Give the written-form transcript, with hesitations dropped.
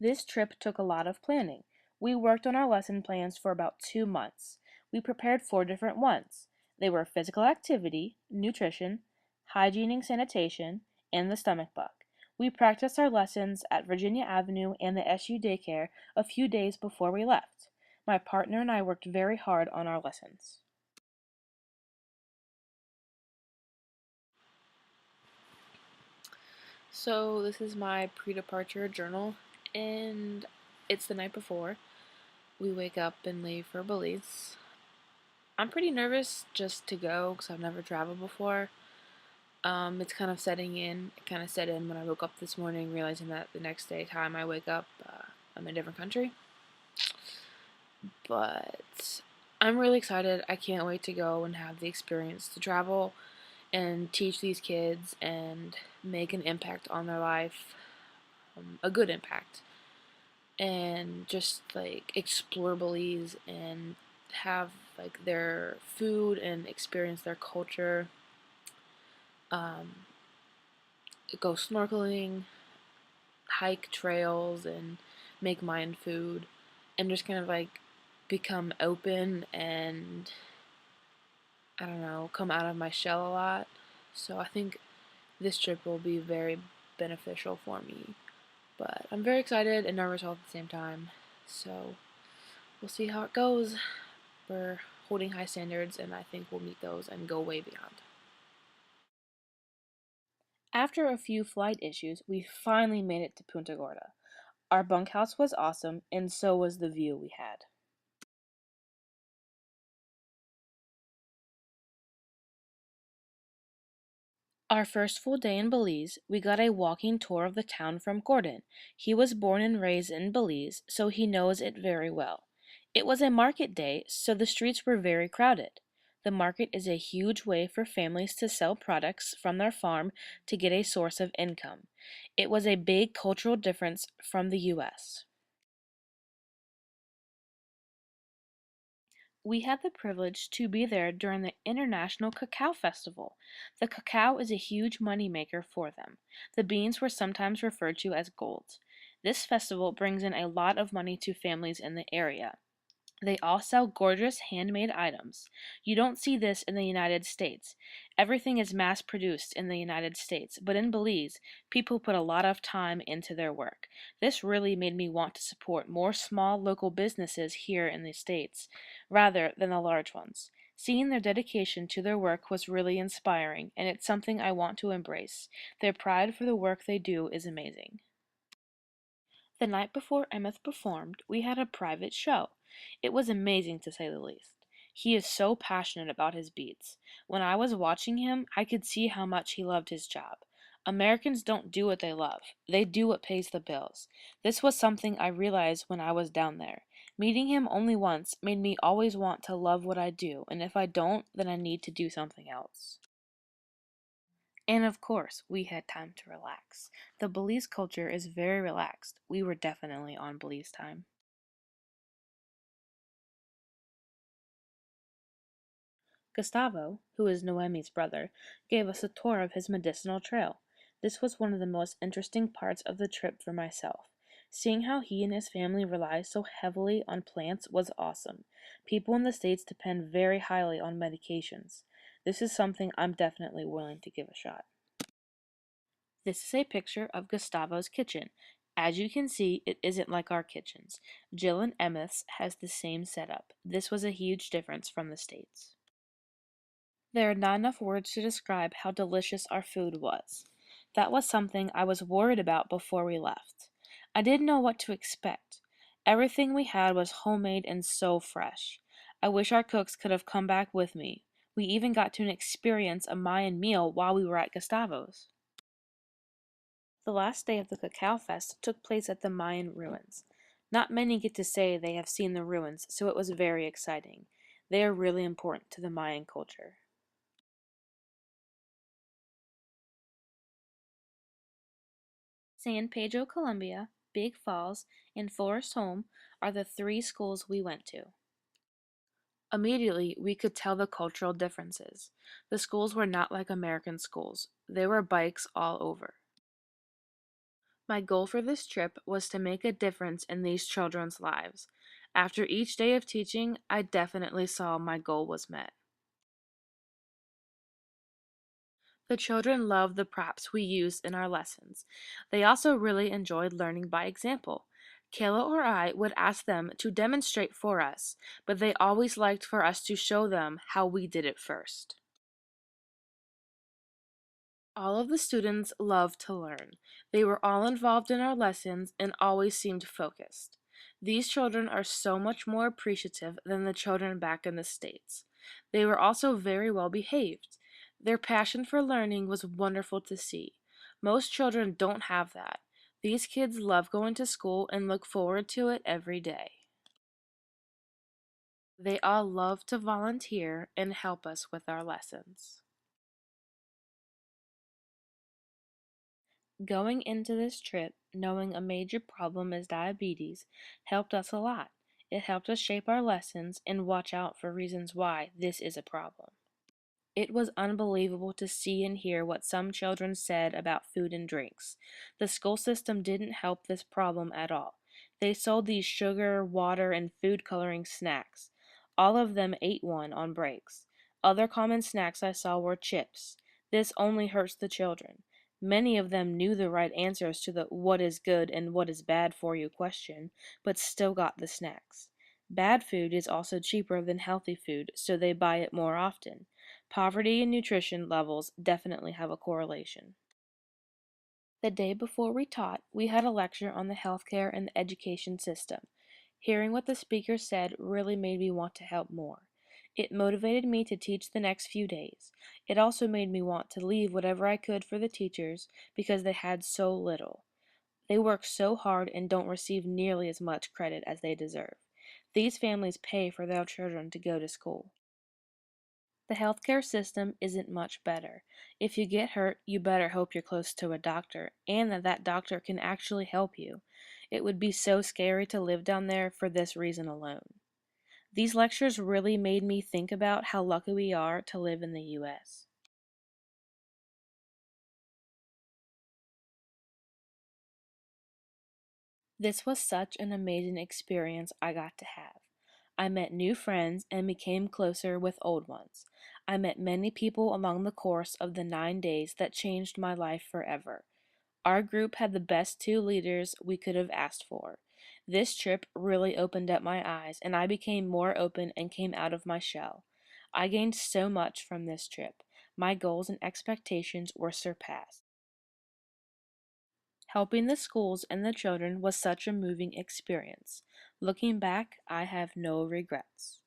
This trip took a lot of planning. We worked on our lesson plans for about 2 months. We prepared 4 different ones. They were physical activity, nutrition, hygiene and sanitation, and the stomach bug. We practiced our lessons at Virginia Avenue and the SU daycare a few days before we left. My partner and I worked very hard on our lessons. So, this is my pre departure journal, and it's the night before. We wake up and leave for Belize. I'm pretty nervous just to go because I've never traveled before. It's kind of setting in. It kind of set in when I woke up this morning, realizing that the next day time I wake up, I'm in a different country. But I'm really excited. I can't wait to go and have the experience to travel and teach these kids and make an impact on their life, a good impact, and just like explore Belize and have like their food and experience their culture. Um, Go snorkeling, hike trails, and make Mayan food, and just kind of like become open and I don't know, come out of my shell a lot. So I think this trip will be very beneficial for me. But I'm very excited and nervous all at the same time. So we'll see how it goes. We're holding high standards, and I think we'll meet those and go way beyond. After a few flight issues, we finally made it to Punta Gorda. Our bunkhouse was awesome, and so was the view we had. Our first full day in Belize, we got a walking tour of the town from Gordon. He was born and raised in Belize, so he knows it very well. It was a market day, so the streets were very crowded. The market is a huge way for families to sell products from their farm to get a source of income. It was a big cultural difference from the U.S. We had the privilege to be there during the International Cacao Festival. The cacao is a huge money maker for them. The beans were sometimes referred to as gold. This festival brings in a lot of money to families in the area. They all sell gorgeous handmade items. You don't see this in the United States. Everything is mass produced in the United States, but in Belize, people put a lot of time into their work. This really made me want to support more small local businesses here in the States, rather than the large ones. Seeing their dedication to their work was really inspiring, and it's something I want to embrace. Their pride for the work they do is amazing. The night before Emmett performed, we had a private show. It was amazing to say the least. He is so passionate about his beats. When I was watching him, I could see how much he loved his job. Americans don't do what they love. They do what pays the bills. This was something I realized when I was down there. Meeting him only once made me always want to love what I do, and if I don't, then I need to do something else. And of course, we had time to relax. The Belize culture is very relaxed. We were definitely on Belize time. Gustavo, who is Noemi's brother, gave us a tour of his medicinal trail. This was one of the most interesting parts of the trip for myself. Seeing how he and his family rely so heavily on plants was awesome. People in the States depend very highly on medications. This is something I'm definitely willing to give a shot. This is a picture of Gustavo's kitchen. As you can see, it isn't like our kitchens. Jill and Emma's has the same setup. This was a huge difference from the States. There are not enough words to describe how delicious our food was. That was something I was worried about before we left. I didn't know what to expect. Everything we had was homemade and so fresh. I wish our cooks could have come back with me. We even got to experience a Mayan meal while we were at Gustavo's. The last day of the Cacao Fest took place at the Mayan ruins. Not many get to say they have seen the ruins, so it was very exciting. They are really important to the Mayan culture. San Pedro Columbia, Big Falls, and Forest Home are the three schools we went to. Immediately, we could tell the cultural differences. The schools were not like American schools. There were bikes all over. My goal for this trip was to make a difference in these children's lives. After each day of teaching, I definitely saw my goal was met. The children loved the props we used in our lessons. They also really enjoyed learning by example. Kayla or I would ask them to demonstrate for us, but they always liked for us to show them how we did it first. All of the students loved to learn. They were all involved in our lessons and always seemed focused. These children are so much more appreciative than the children back in the States. They were also very well behaved. Their passion for learning was wonderful to see. Most children don't have that. These kids love going to school and look forward to it every day. They all love to volunteer and help us with our lessons. Going into this trip, knowing a major problem is diabetes, helped us a lot. It helped us shape our lessons and watch out for reasons why this is a problem. It was unbelievable to see and hear what some children said about food and drinks. The school system didn't help this problem at all. They sold these sugar, water, and food coloring snacks. All of them ate one on breaks. Other common snacks I saw were chips. This only hurts the children. Many of them knew the right answers to the what is good and what is bad for you question, but still got the snacks. Bad food is also cheaper than healthy food, so they buy it more often. Poverty and nutrition levels definitely have a correlation. The day before we taught, we had a lecture on the healthcare and the education system. Hearing what the speaker said really made me want to help more. It motivated me to teach the next few days. It also made me want to leave whatever I could for the teachers because they had so little. They work so hard and don't receive nearly as much credit as they deserve. These families pay for their children to go to school. The healthcare system isn't much better. If you get hurt, you better hope you're close to a doctor and that that doctor can actually help you. It would be so scary to live down there for this reason alone. These lectures really made me think about how lucky we are to live in the U.S. This was such an amazing experience I got to have. I met new friends and became closer with old ones. I met many people along the course of the 9 days that changed my life forever. Our group had the best two leaders we could have asked for. This trip really opened up my eyes, and I became more open and came out of my shell. I gained so much from this trip. My goals and expectations were surpassed. Helping the schools and the children was such a moving experience. Looking back, I have no regrets.